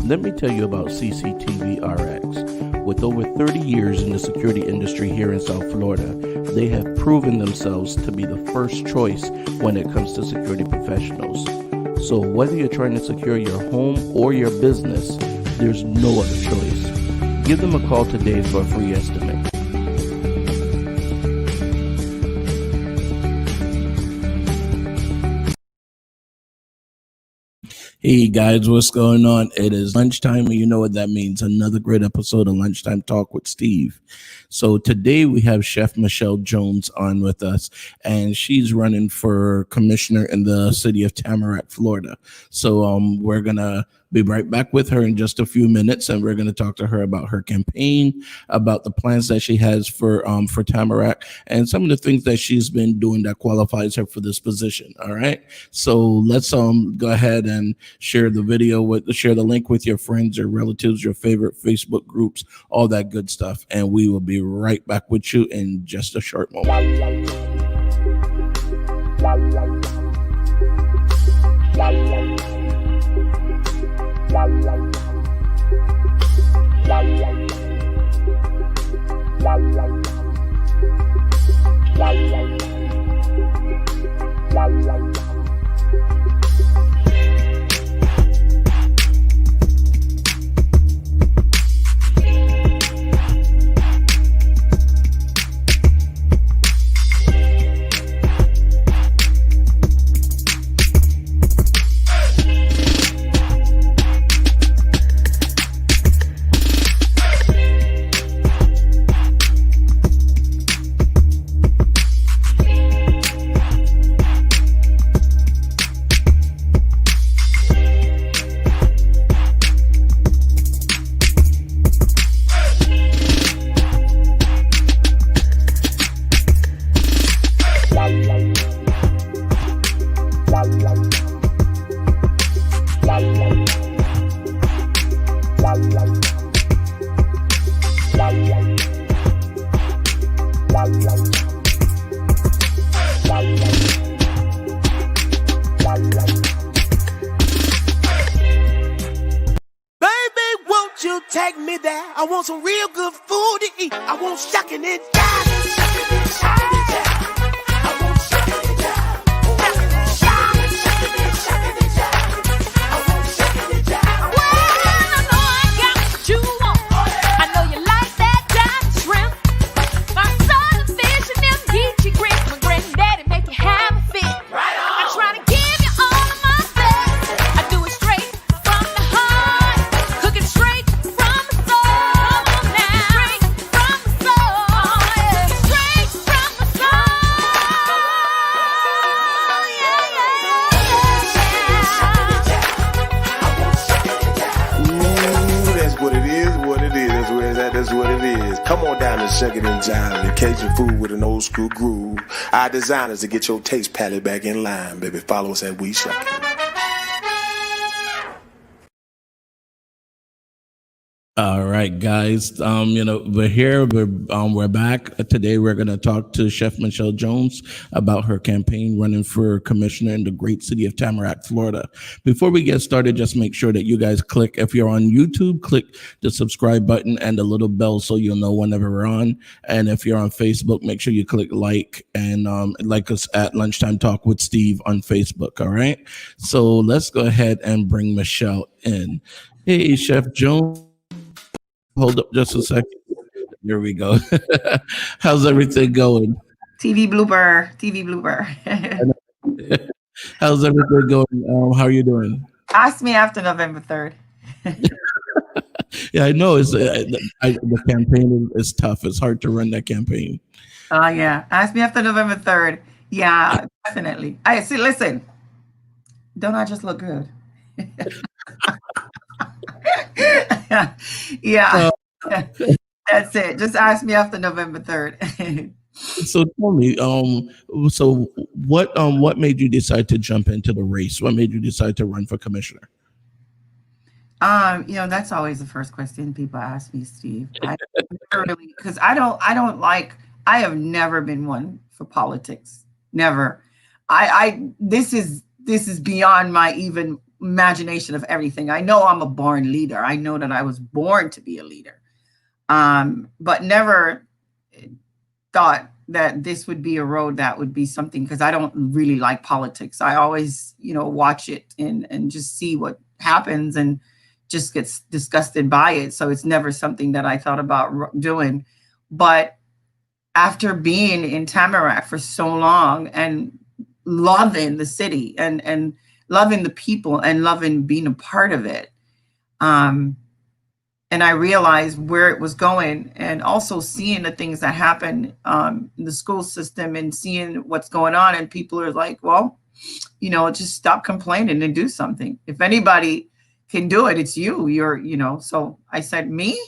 Let me tell you about CCTV RX. With over 30 years in the security industry here in South Florida, they have proven themselves to be the first choice when it comes to security professionals. So whether you're trying to secure your home or your business, there's no other choice. Give them a call today for a free estimate. Hey guys, what's going on? It is lunchtime, and you know what that means. Another great episode of Lunchtime Talk with Steve. So today we have Chef Michelle Jones on with us, and she's running for commissioner in the city of Tamarac, Florida. So we're going to Be right back with her in just a few minutes, and we're going to talk to her about her campaign, about the plans that she has for Tamarac, and some of the things that she's been doing that qualifies her for this position. All right, so let's go ahead and share the video share the link with your friends, your relatives, your favorite Facebook groups, all that good stuff, and we will be right back with you in just a short moment. Take me there. I want some real good food to eat. I want shucking and jiving, shucking and jiving. I want shucking and jiving, shucking and jiving. I want shucking and jiving. Well, I know I got what you want. I know you like that jive shrimp. My southern fish and them geechee grits. My granddaddy make you have a fit. Right on. I try to give you all of my best. I do it straight from the heart. Cook it straight from the soul. Straight from the soul. Straight from the soul. Ooh, that's what it is, what it is. That's where it's at, that's what it is. Come on down to Shuck It and Jive, the Cajun food with an old school groove. Our designers to get your taste palette back in line, baby. Follow us at We Shuck It. All right, guys. We're here. We're back today. We're going to talk to Chef Michelle Jones about her campaign running for commissioner in the great city of Tamarac, Florida. Before we get started, just make sure that you guys click. If you're on YouTube, click the subscribe button and the little bell so you'll know whenever we're on. And if you're on Facebook, make sure you click like and like us at Lunchtime Talk with Steve on Facebook. All right. So let's go ahead and bring Michelle in. Hey, Chef Jones. Hold up just a second. There we go. How's everything going? TV blooper. How's everything going? How are you doing? Ask me after November 3rd. Yeah, I know. The campaign is tough. It's hard to run that campaign. Yeah. Ask me after November 3rd. Yeah, definitely. I see. Listen, don't I just look good? Yeah. That's it. Just ask me after November 3rd. So tell me, so what made you decide to jump into the race? What made you decide to run for commissioner? That's always the first question people ask me, Steve. Because I have never been one for politics. Never. This is beyond my even imagination of everything. I know I'm a born leader. I know that I was born to be a leader. But never thought that this would be a road that would be something, because I don't really like politics. I always, watch it and just see what happens and just gets disgusted by it. So it's never something that I thought about doing. But after being in Tamarac for so long and loving the city and loving the people and loving being a part of it, and I realized where it was going, and also seeing the things that happen in the school system and seeing what's going on. And people are like, well, just stop complaining and do something. If anybody can do it. It's you. So I said, me?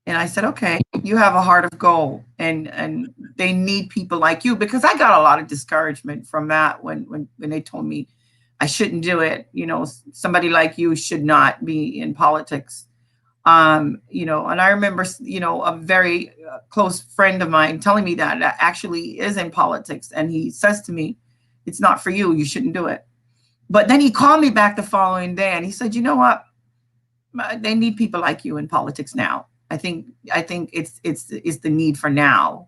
And I said, okay, you have a heart of gold, and they need people like you, because I got a lot of discouragement from that when they told me I shouldn't do it. Somebody like you should not be in politics. And I remember, a very close friend of mine telling me that actually is in politics, and he says to me, "It's not for you. You shouldn't do it." But then he called me back the following day, and he said, "You know what? They need people like you in politics now. I think it's the need for now."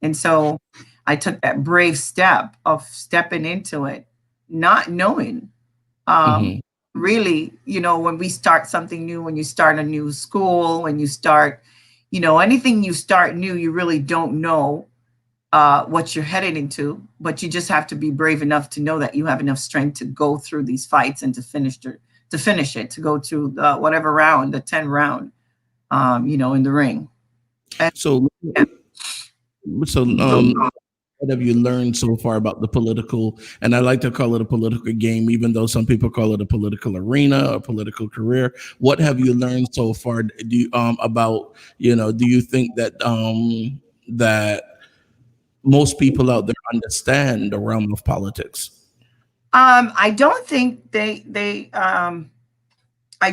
And so I took that brave step of stepping into it, not knowing. Um, Hmm. Really, when we start something new, when you start a new school, when you start, anything you start new, you really don't know what you're headed into, but you just have to be brave enough to know that you have enough strength to go through these fights and to finish it, to go to whatever round, the 10 round, in the ring. And, So, yeah. so what have you learned so far about the political? And I like to call it a political game, even though some people call it a political arena or political career. What have you learned so far? Do you, about Do you think that most people out there understand the realm of politics? I don't think I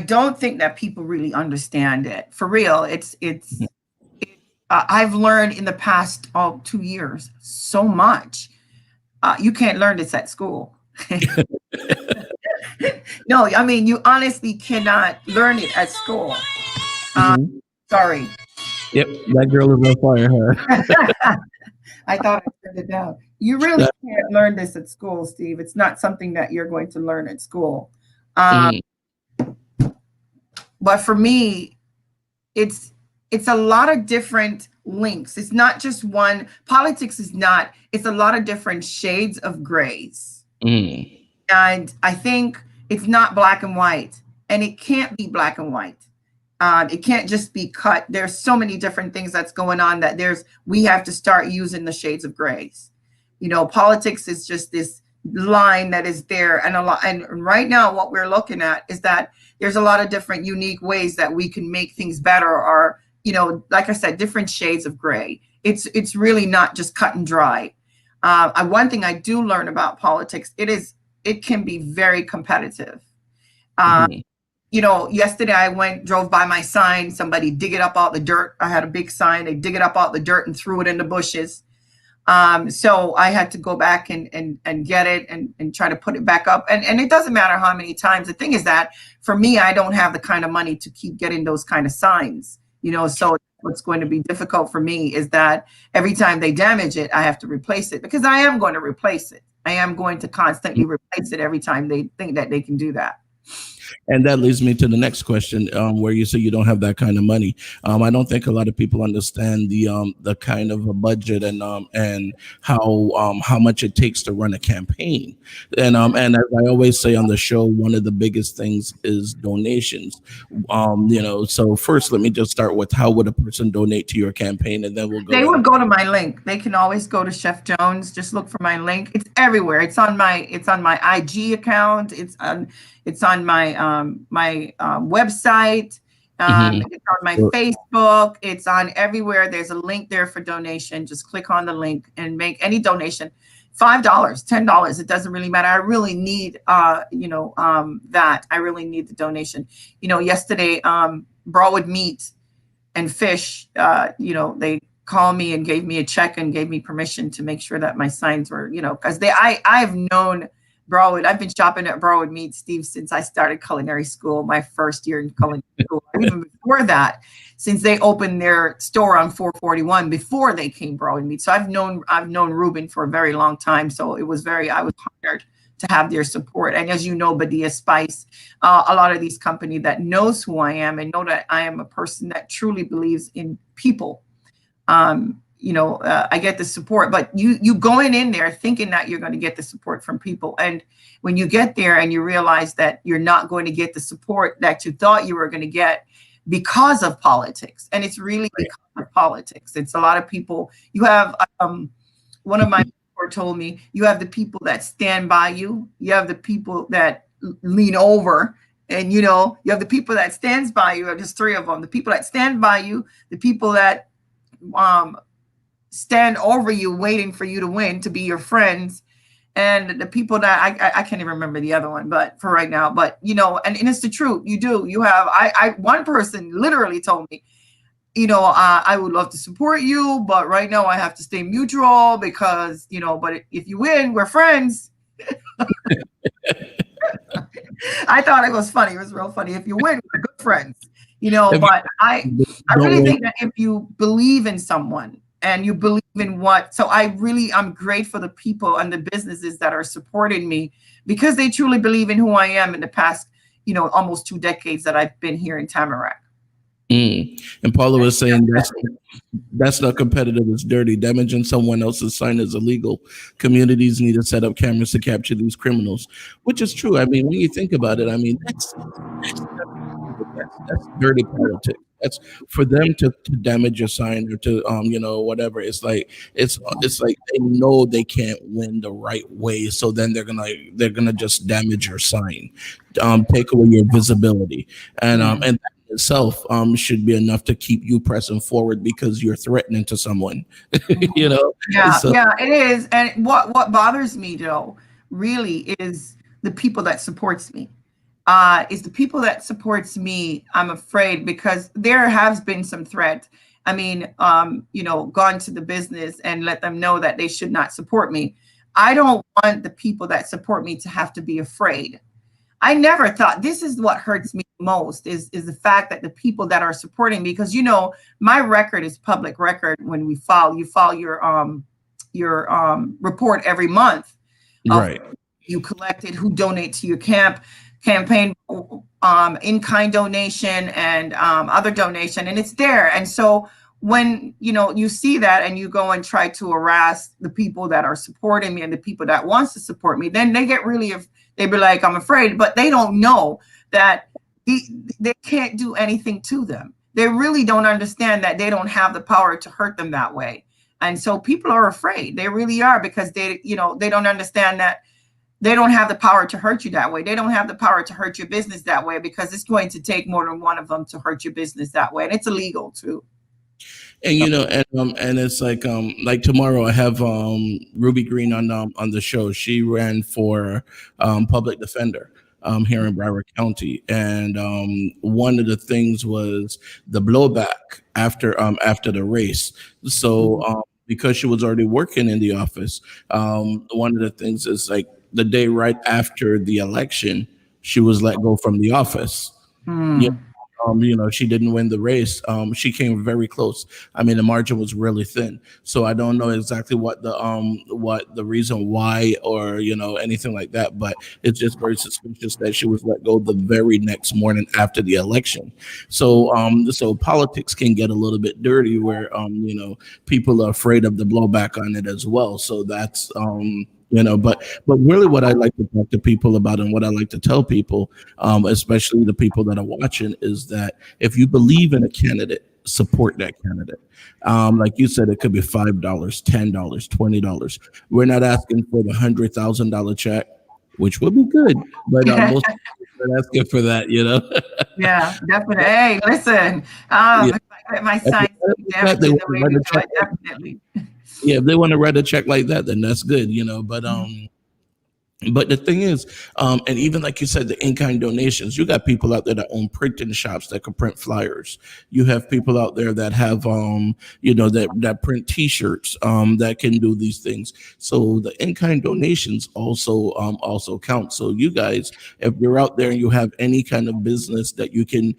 don't think that people really understand it for real. I've learned in the past 2 years so much. You can't learn this at school. No, I mean, you honestly cannot learn it at school. Uh, Mhm. Sorry. Yep, that girl is on fire. Huh? I thought I turned it down. You really can't learn this at school, Steve. It's not something that you're going to learn at school. Um, Mhm. but for me, it's it's a lot of different links. It's not just one. Politics is not. It's a lot of different shades of grays. Mhm. And I think it's not black and white, and it can't be black and white. It can't just be cut. There's so many different things that's going on that we have to start using the shades of grays. Politics is just this line that is there, and a lot. And right now, what we're looking at is that there's a lot of different unique ways that we can make things better, or like I said, different shades of gray. It's really not just cut and dry. One thing I do learn about politics, it can be very competitive. Uh, Mhm. Yesterday I drove by my sign, somebody dig it up out the dirt. I had a big sign, they dig it up out the dirt and threw it in the bushes. So I had to go back and get it and try to put it back up. And it doesn't matter how many times. The thing is that for me, I don't have the kind of money to keep getting those kind of signs, so what's going to be difficult for me is that every time they damage it, I have to replace it, because I am going to replace it. I am going to constantly replace it every time they think that they can do that. And that leads me to the next question, where you say you don't have that kind of money. I don't think a lot of people understand the kind of a budget and how much it takes to run a campaign. And as I always say on the show, one of the biggest things is donations. So first, let me just start with, how would a person donate to your campaign, and then we'll They go in. would go to my link. They can always go to Chef Jones. Just look for my link. It's everywhere. It's on my IG account. It's on my website. Mhm. It's on my Facebook. It's on everywhere. There's a link there for donation. Just click on the link and make any donation. $5, $10. It doesn't really matter. I really need that. I really need the donation. Yesterday, Broadwood Meat and Fish, they called me and gave me a check and gave me permission to make sure that my signs were, because I've known Broadwood. I've been shopping at Broadwood Meat, Steve, since I started culinary school, my first year in culinary school. Even before that, since they opened their store on 441, before they came Broadwood Meat. So I've known Ruben for a very long time. So I was honored to have their support. And as you know, Badia Spice, a lot of these companies that knows who I am and know that I am a person that truly believes in people. I get the support, but you going in there thinking that you're going to get the support from people, and when you get there and you realize that you're not going to get the support that you thought you were going to get because of politics, and it's really because of politics. It's a lot of people. You have one of my mentor told me, you have the people that stand by you, you have the people that lean over And you have the people that stands by you. There's three of them: the people that stand by you, the people that um, stand over you, waiting for you to win, to be your friends, and the people that I can't even remember the other one, but for right now. But and it's the truth. You have I one person literally told me, I would love to support you, but right now I have to stay neutral because, but if you win, we're friends. I thought it was funny. It was real funny. If you win, we're good friends. If But I don't really win, think that if you believe in someone and you believe in so I'm grateful for the people and the businesses that are supporting me because they truly believe in who I am in the past, almost 2 decades that I've been here in Tamarac. and Paula was saying that's not competitive. It's dirty. Damaging someone else's sign is illegal. Communities need to set up cameras to capture these criminals, which is true. I mean, when you think about it, I mean, that's dirty politics. That's for them to damage your sign or to whatever. It's like they know they can't win the right way, so then they're gonna just damage your sign, take away your visibility, and that in itself should be enough to keep you pressing forward because you're threatening to someone, you know. Yeah, So yeah, it is. And what bothers me though, really, is the people that supports me. Is the people that supports me. I'm afraid because there has been some threat. I mean, gone to the business and let them know that they should not support me. I don't want the people that support me to have to be afraid. I never thought this is what hurts me most is the fact that the people that are supporting me, because my record is public record. When you file your report every month of right. you collected, who donate to your campaign, in kind donation and other donation, and it's there. And so when you see that and you go and try to harass the people that are supporting me and the people that wants to support me, then they get really they be like, I'm afraid, but they don't know that they can't do anything to them. They really don't understand that they don't have the power to hurt them that way. And so people are afraid. They really are, because they don't understand that they don't have the power to hurt you that way. They don't have the power to hurt your business that way, because it's going to take more than one of them to hurt your business that way. And it's illegal too. And and it's like tomorrow I have Ruby Green on the show. She ran for public defender here in Broward County, and one of the things was the blowback after the race. So because she was already working in the office, one of the things is like the day right after the election, she was let go from the office. Hmm. She didn't win the race. She came very close. I mean, the margin was really thin. So I don't know exactly what the reason why, or anything like that. But it's just very suspicious that she was let go the very next morning after the election. So politics can get a little bit dirty, where people are afraid of the blowback on it as well. So that's but really what I like to talk to people about, and what I like to tell people, especially the people that are watching, is that if you believe in a candidate, support that candidate. Like you said, it could be $5, $10, $20. We're not asking for the $100,000 check, which would be good, but most people are asking for that. Yeah, definitely. Hey, listen, Yeah. if I get my If sign, they definitely want the to way write we a do check, it, definitely. yeah, if they want to write a check like that, then that's good, But but the thing is, and even like you said, the in-kind donations, you got people out there that own printing shops that can print flyers. You have people out there that have, that print T-shirts, that can do these things. So the in-kind donations also count. So you guys, if you're out there and you have any kind of business that you can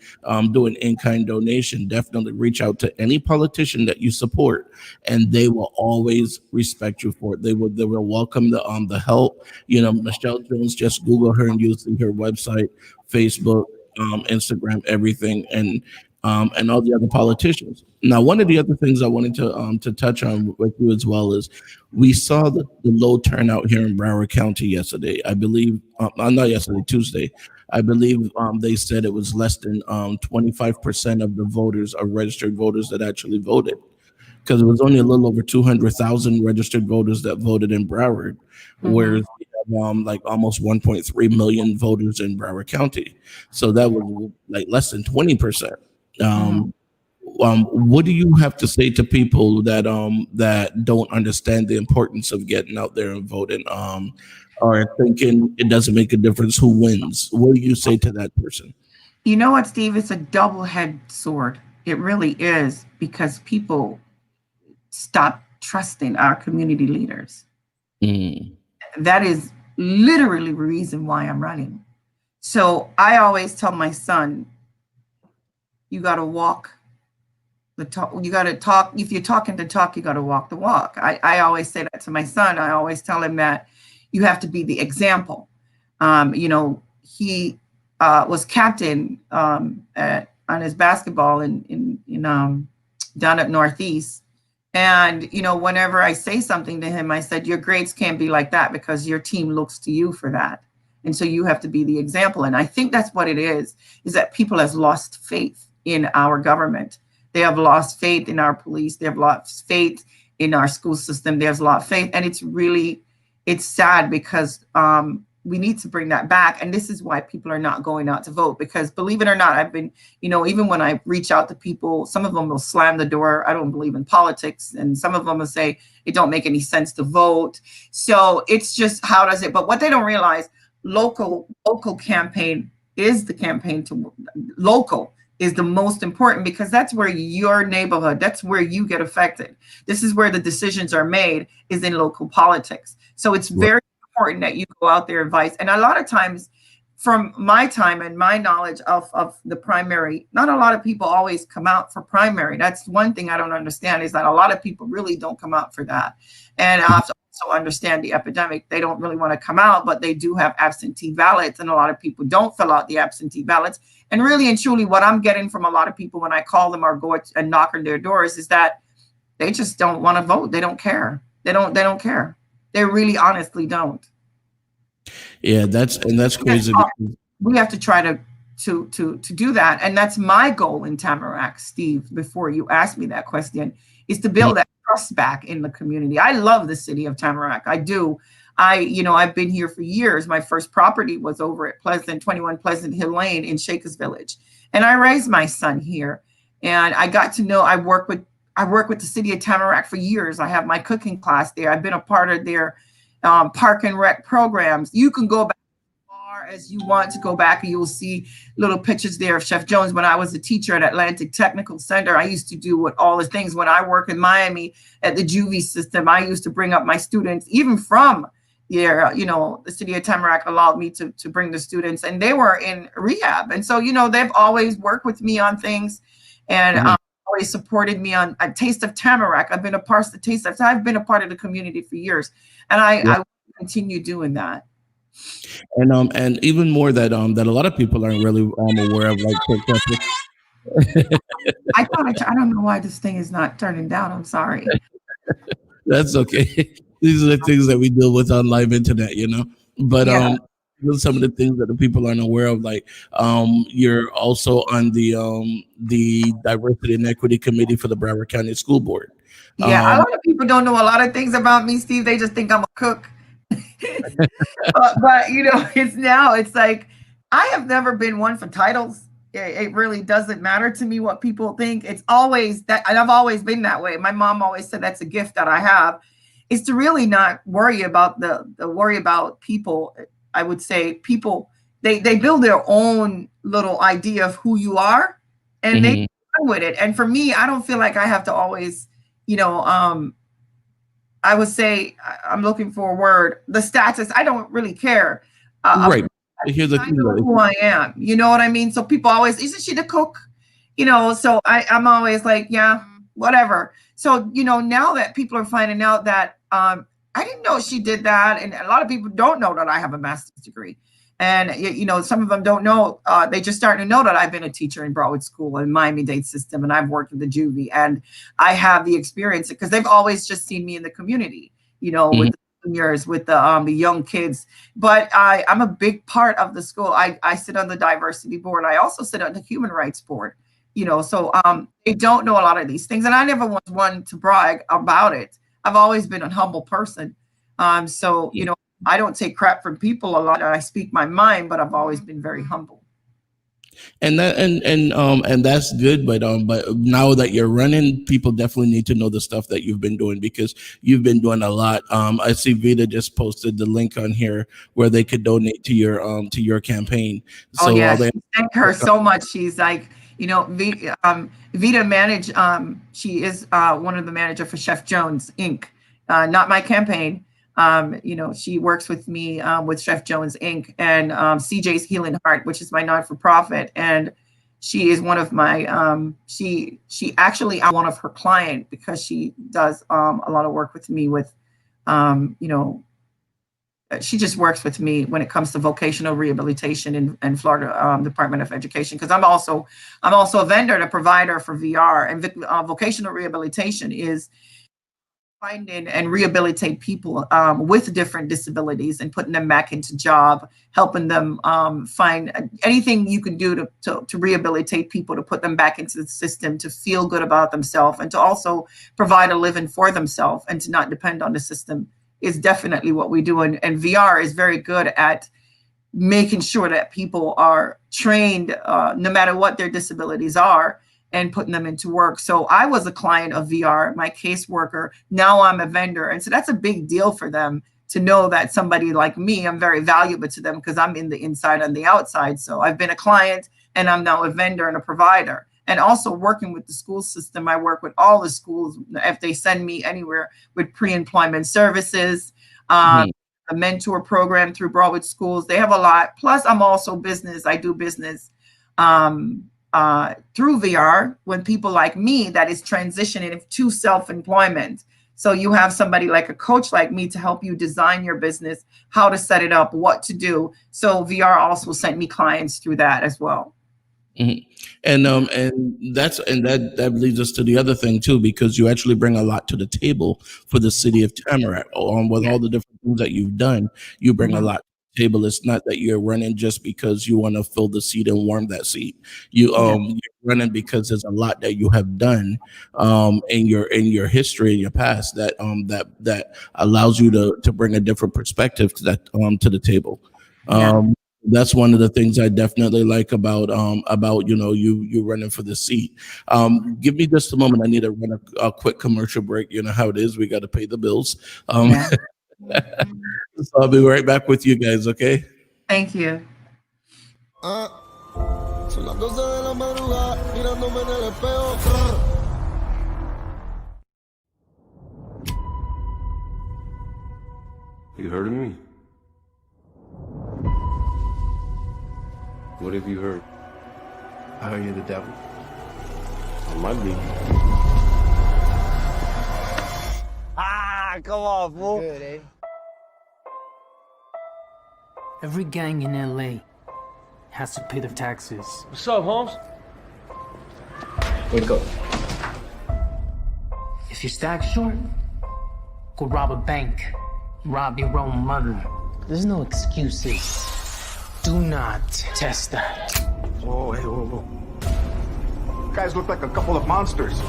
do an in-kind donation, definitely reach out to any politician that you support, and they will always respect you for it. They will welcome the help. Michelle Jones, just Google her and you'll see her website, Facebook, Instagram, everything, and all the other politicians. Now, one of the other things I wanted to touch on with you as well is we saw the low turnout here in Broward County yesterday. I believe, not yesterday, Tuesday. I believe they said it was less than 25% of the voters are registered voters that actually voted, because it was only a little over 200,000 registered voters that voted in Broward, Mhm. whereas like almost 1.3 million voters in Broward County. So that was like less than 20%. Mhm. What do you have to say to people that don't understand the importance of getting out there and voting, or thinking it doesn't make a difference who wins? What do you say to that person? You know what, Steve? It's a double-edged sword. It really is because people stop trusting our community leaders. Mm, That is literally the reason why I'm running. So I always tell my son, you got to walk the talk. You got to talk. If you're talking the talk, you got to walk the walk. I always say that to my son. I always tell him that you have to be the example. He was captain on his basketball in down at Northeast. And whenever I say something to him, I said, your grades can't be like that because your team looks to you for that. And so you have to be the example. And I think that's what it is that people has lost faith in our government. They have lost faith in our police. They have lost faith in our school system. There's a lot of faith. And it's sad because we need to bring that back. And this is why people are not going out to vote, because believe it or not, I've been, even when I reach out to people, some of them will slam the door. I don't believe in politics. And some of them will say it don't make any sense to vote. So it's just, how does it, but what they don't realize, local campaign is the campaign to local is the most important, because that's where your neighborhood, that's where you get affected. This is where the decisions are made, is in local politics. So it's very important that you go out there, advice. And a lot of times, from my time and my knowledge of the primary, not a lot of people always come out for primary. That's one thing I don't understand, is that a lot of people really don't come out for that. And I also understand the epidemic. They don't really want to come out, but they do have absentee ballots. And a lot of people don't fill out the absentee ballots. And really and truly, what I'm getting from a lot of people when I call them or go and knock on their doors is that they just don't want to vote. They don't care. They don't care. They really honestly don't. yeah, that's crazy. We have to try to do that. And that's my goal in Tamarac, Steve, before you ask me that question, is to build that trust back in the community. I love the city of Tamarac. I do. I've been here for years. My first property was over at 21 Pleasant Hill Lane in Shakers Village. And I raised my son here. And I got to know, I work with the city of Tamarac for years. I have my cooking class there. I've been a part of their park and rec programs. You can go back as far as you want to go back, and you'll see little pictures there of Chef Jones. When I was a teacher at Atlantic Technical Center, I used to do with all the things. When I work in Miami at the juvie system, I used to bring up my students, even from there. The city of Tamarac allowed me to bring the students, and they were in rehab. And so, they've always worked with me on things, and always supported me on a Taste of Tamarac. I've been a part of the Taste of. I've been a part of the community for years, and I will continue doing that. And even more that that a lot of people aren't really aware of, like, for example. I don't know why this thing is not turning down. I'm sorry. That's okay. These are the things that we deal with on live internet, But Yeah. some of the things that the people aren't aware of, like you're also on the diversity and equity committee for the Broward County School Board. Yeah, a Um, lot of people don't know a lot of things about me, Steve. They just think I'm a cook. but it's like I have never been one for titles. It really doesn't matter to me what people think. It's always that, and I've always been that way. My mom always said that's a gift that I have, is to really not worry about the worry about people. I would say people, they build their own little idea of who you are, and they mhm. run with it. And for me, I don't feel like I have to always, I would say, I'm looking for a word, the status. I don't really care. Right. Here's the I thing, know though. who I am. You know what I mean? So people always, isn't she the cook? So I'm always like, yeah, whatever. So, now that people are finding out that I didn't know she did that. And a lot of people don't know that I have a master's degree. And, some of them don't know. They just starting to know that I've been a teacher in Broadwood School and Miami-Dade system, and I've worked with the juvie, and I have the experience because they've always just seen me in the community, with the seniors, with the young kids. But I'm a big part of the school. I sit on the diversity board. I also sit on the human rights board. So they don't know a lot of these things, and I never was one to brag about it. I've always been a humble person. So I don't take crap from people a lot. I speak my mind, but I've always been very humble. And that and that's good, but now that you're running, people definitely need to know the stuff that you've been doing, because you've been doing a lot. I see Vita just posted the link on here where they could donate to your campaign. Oh So yeah, all they thank her so much. She's like, Vita manage. She is one of the manager for Chef Jones Inc. Not my campaign. She works with me with Chef Jones Inc. and CJ's Healing Heart, which is my non-for-profit, and she is one of my. She actually I'm one of her client because she does a lot of work with me with, she just works with me when it comes to vocational rehabilitation in Florida Department of Education, because I'm also a vendor and a provider for VR, and vocational rehabilitation is finding and rehabilitate people with different disabilities and putting them back into job, helping them find anything you can do to rehabilitate people, to put them back into the system, to feel good about themselves, and to also provide a living for themselves and to not depend on the system is definitely what we do. And VR is very good at making sure that people are trained no matter what their disabilities are, and putting them into work. So I was a client of VR, my caseworker. Now I'm a vendor. And so that's a big deal for them to know that somebody like me, I'm very valuable to them because I'm in the inside and the outside. So I've been a client and I'm now a vendor and a provider. And also working with the school system, I work with all the schools if they send me anywhere with pre-employment services, a mentor program through Broadwood Schools. They have a lot. Plus, I'm also business. I do business through VR when people like me that is transitioning to self-employment. So you have somebody like a coach like me to help you design your business, how to set it up, what to do. So VR also sent me clients through that as well. Mm-hmm. And that leads us to the other thing too, because you actually bring a lot to the table for the city of Tamarac. With all the different things that you've done, you bring a lot to the table. It's not that you're running just because you want to fill the seat and warm that seat. You're running because there's a lot that you have done in your history, in your past, that allows you to bring a different perspective to the table. That's one of the things I definitely like about you running for the seat. Give me just a moment. I need to run a quick commercial break. You know how it is. We got to pay the bills. So I'll be right back with you guys. Okay. Thank you. Son las 12 de la madrugada, mirándome en el espejo. You heard of me? What have you heard? I heard you're the devil. I might be. Come on, fool. Good, eh? Every gang in LA has to pay their taxes. What's up, Holmes? Wake up. If you're stacked short, go rob a bank. Rob your own mother. There's no excuses. Do not test that. Whoa, hey, whoa. You guys look like a couple of monsters.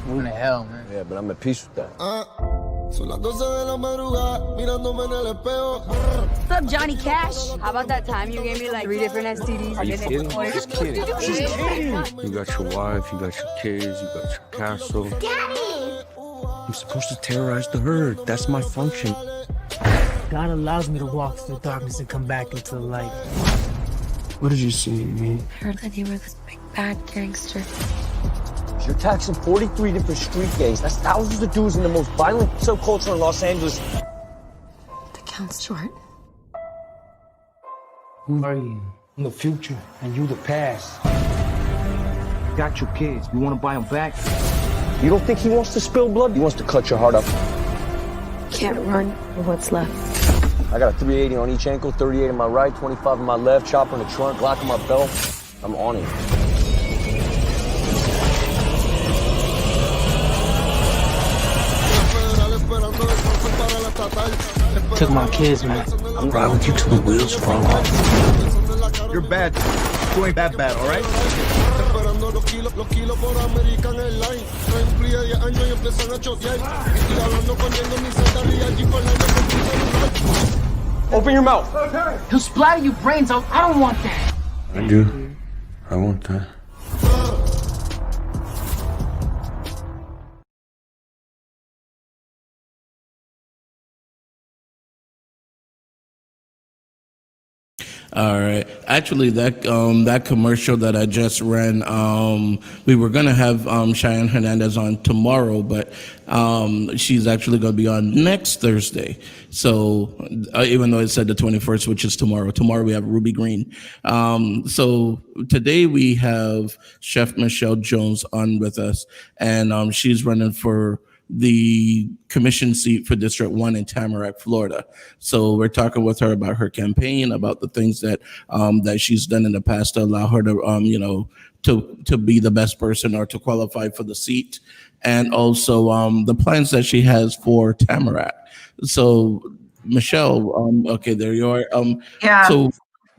Who the hell, man? Yeah, but I'm at peace with that. Son las 12 de la madrugada, mirándome en el espejo. What's up, Johnny Cash? How about that time you gave me like 3 different STDs? Are you kidding? Just kidding. Just kidding. You got your wife, you got your kids, you got your castle. Daddy! I'm supposed to terrorize the herd. That's my function. God allows me to walk through the darkness and come back into the light. What did you see in me? I heard that you were this big bad gangster. You're taxing 43 different street gangs. That's thousands of dudes in the most violent subculture in Los Angeles. The count's short. Who are you? I'm the future, and you the past. Got your kids. You want to buy them back? You don't think he wants to spill blood? He wants to cut your heart up. Can't run for what's left. I got a 380 on each ankle, 38 on my right, 25 on my left, chopper in the trunk, Glock in my belt. I'm on it. Took my kids, man. I'll ride with you till the wheels fall off. You're bad. You ain't that bad, all right? años y empiezan a chotear. Y hablando corriendo mi celda y allí con la celular. Open your mouth. He'll splatter your brains out. I don't want that. I do. I want that. All right. Actually, that commercial that I just ran, we were gonna have Cheyenne Hernandez on tomorrow, but she's actually gonna be on next Thursday. So even though it said the 21st, which is tomorrow, we have Ruby Green. So today we have Chef Michelle Jones on with us, and she's running for the commission seat for District 1 in Tamarac, Florida. So we're talking with her about her campaign, about the things that that she's done in the past to allow her to, to be the best person or to qualify for the seat, and also the plans that she has for Tamarac. So Michelle, okay, there you are. Yeah. So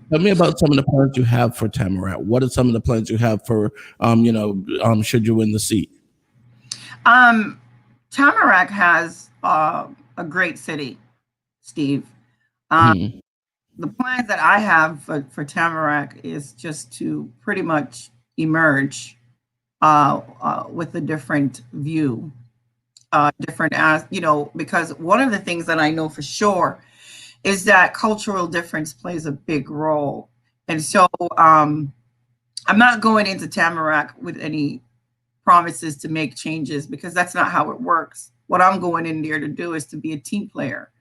tell me about some of the plans you have for Tamarac. What are some of the plans you have for, should you win the seat? Tamarac has a great city, Steve. The plans that I have for Tamarac is just to pretty much emerge with a different view, because one of the things that I know for sure is that cultural difference plays a big role. And so I'm not going into Tamarac with any promises to make changes, because that's not how it works. What I'm going in there to do is to be a team player.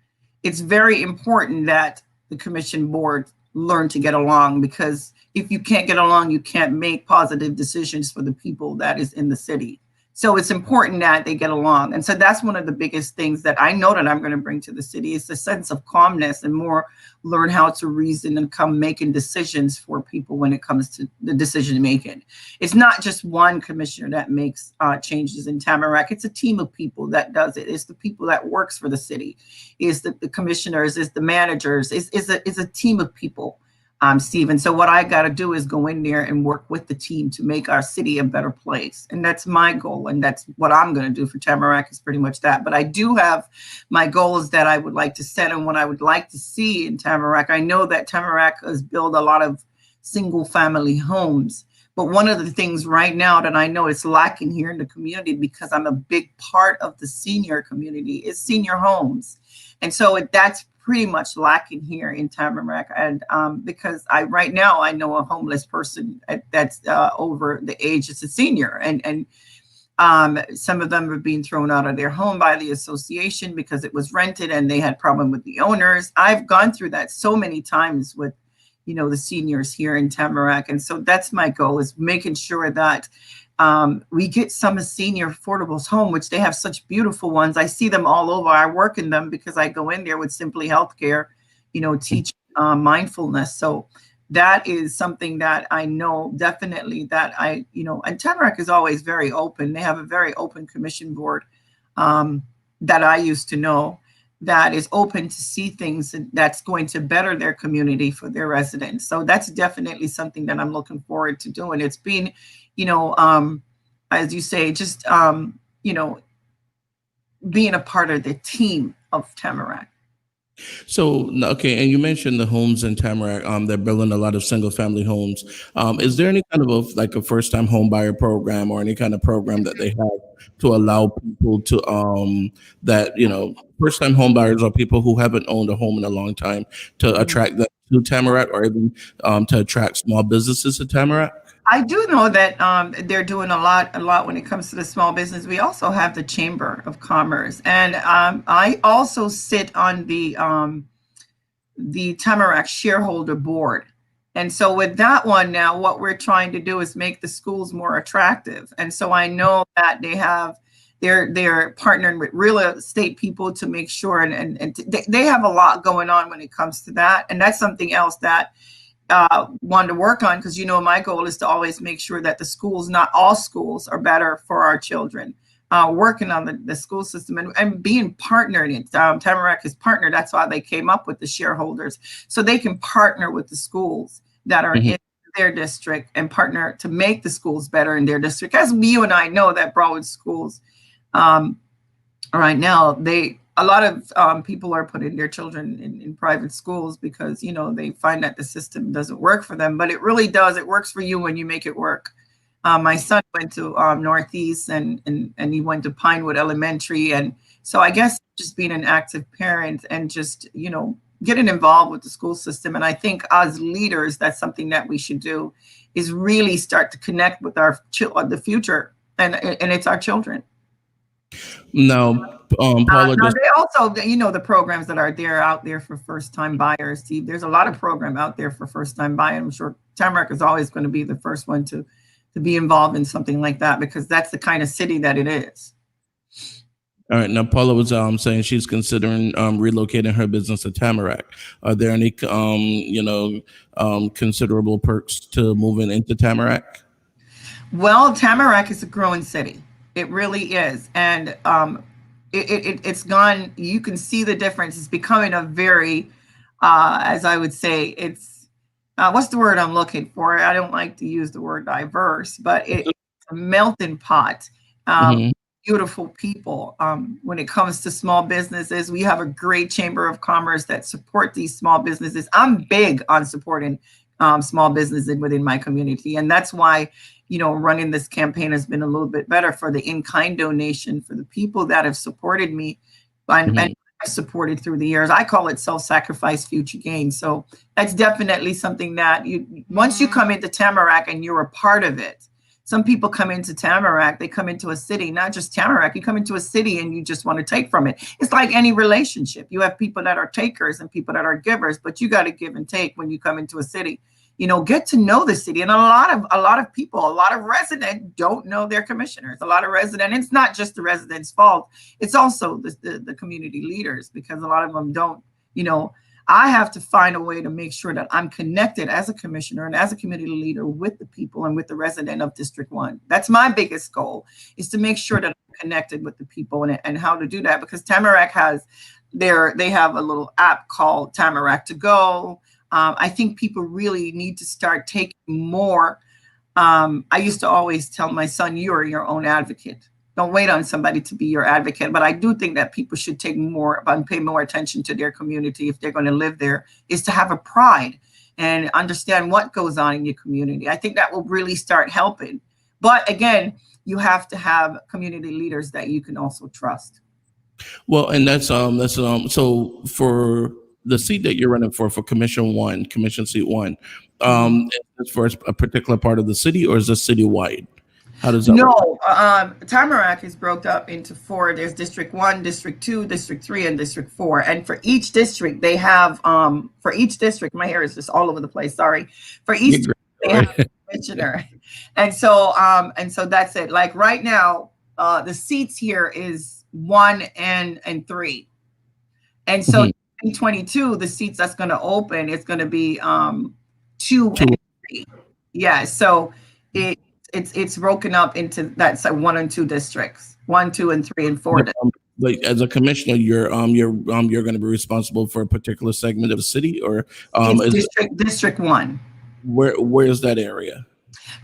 It's very important that the commission board learn to get along, because if you can't get along, you can't make positive decisions for the people that is in the city. So it's important that they get along. And so that's one of the biggest things that I know that I'm going to bring to the city, is the sense of calmness and more learn how to reason and come making decisions for people when it comes to the decision making. It's not just one commissioner that makes changes in Tamarac. It's a team of people that does it. It's the people that works for the city. It's the commissioners, it's the managers, it's a team of people. Steve. So what I got to do is go in there and work with the team to make our city a better place. And that's my goal. And that's what I'm going to do for Tamarac, is pretty much that. But I do have my goals that I would like to set and what I would like to see in Tamarac. I know that Tamarac has built a lot of single family homes. But one of the things right now that I know is lacking here in the community, because I'm a big part of the senior community, is senior homes. And so that's pretty much lacking here in Tamarac. And because right now I know a homeless person that's over the age, it's a senior, and some of them are being thrown out of their home by the association because it was rented and they had problem with the owners. I've gone through that so many times with, the seniors here in Tamarac. And so that's my goal, is making sure that we get some senior affordables home, which they have such beautiful ones. I see them all over. I work in them because I go in there with Simply Healthcare, teach mindfulness. So that is something that I know definitely that and Tamarac is always very open. They have a very open commission board that I used to know, that is open to see things that's going to better their community for their residents. So that's definitely something that I'm looking forward to doing. It's been, as you say, just, being a part of the team of Tamarac. So, okay, and you mentioned the homes in Tamarac. They're building a lot of single family homes. Is there any kind of a first time home buyer program, or any kind of program that they have to allow people to first time home buyers, or people who haven't owned a home in a long time, to attract them to Tamarac, or even to attract small businesses to Tamarac? I do know that they're doing a lot when it comes to the small business. We also have the Chamber of Commerce, and I also sit on the Tamarac shareholder board. And so with that one now, what we're trying to do is make the schools more attractive. And so I know that they're partnering with real estate people to make sure, and they have a lot going on when it comes to that. And that's something else that wanted to work on, because my goal is to always make sure that the schools, not all schools, are better for our children. Working on the school system and being partnered in Tamarac is partnered. That's why they came up with the shareholders, so they can partner with the schools that are in their district and partner to make the schools better in their district. As you and I know that Broward schools Right now, a lot of people are putting their children in private schools because they find that the system doesn't work for them, but it really does. It works for you when you make it work. My son went to Northeast and he went to Pinewood Elementary, and so I guess just being an active parent and just getting involved with the school system. And I think as leaders, that's something that we should do, is really start to connect with the future, and it's our children. Now, Paula, Now just they also, the programs that are out there for first-time buyers, Steve. There's a lot of program out there for first-time buyers. I'm sure Tamarac is always going to be the first one to be involved in something like that because that's the kind of city that it is. all right. Now, Paula was saying she's considering relocating her business to Tamarac. Are there any considerable perks to moving into Tamarac? Well, Tamarac is a growing city. It really is, and it's gone. You can see the difference. It's becoming a very, as I would say, it's what's the word I'm looking for? I don't like to use the word diverse, but it's a melting pot. Mhm. Beautiful people. When it comes to small businesses, we have a great chamber of commerce that support these small businesses. I'm big on supporting small businesses within my community, and that's why running this campaign has been a little bit better for the in-kind donation for the people that have supported me and I've supported through the years. I call it self-sacrifice future gain. So that's definitely something that once you come into Tamarac and you're a part of it. Some people come into Tamarac, they come into a city, not just Tamarac, you come into a city and you just want to take from it. It's like any relationship. You have people that are takers and people that are givers, but you got to give and take when you come into a city. Get to know the city. And a lot of people, a lot of residents don't know their commissioners. A lot of residents, it's not just the residents' fault. It's also the community leaders, because a lot of them don't, I have to find a way to make sure that I'm connected as a commissioner and as a community leader with the people and with the resident of District 1. That's my biggest goal, is to make sure that I'm connected with the people and how to do that, because Tamarac they have a little app called Tamarac to Go. I think people really need to start taking more. I used to always tell my son, you are your own advocate. Don't wait on somebody to be your advocate. But I do think that people should take more and pay more attention to their community if they're going to live there, is to have a pride and understand what goes on in your community. I think that will really start helping. But again, you have to have community leaders that you can also trust. Well, and that's so for the seat that you're running for commission seat 1, is this for a particular part of the city, or is this citywide? How does that work? Tamarac is broken up into 4. There's District 1, District 2, District 3, and District 4. And for each district, they have, my hair is just all over the place, sorry. For each district, they have a commissioner. And so that's it. Like right now, the seats here is 1 and 3. And so in 2022, the seats that's going to open is going to be 2 and 3. Yeah, so it's broken up into that's 1 and 2 districts, 1, 2, and 3, and 4. Like as a commissioner, you're going to be responsible for a particular segment of the city, or District 1. Where's that area?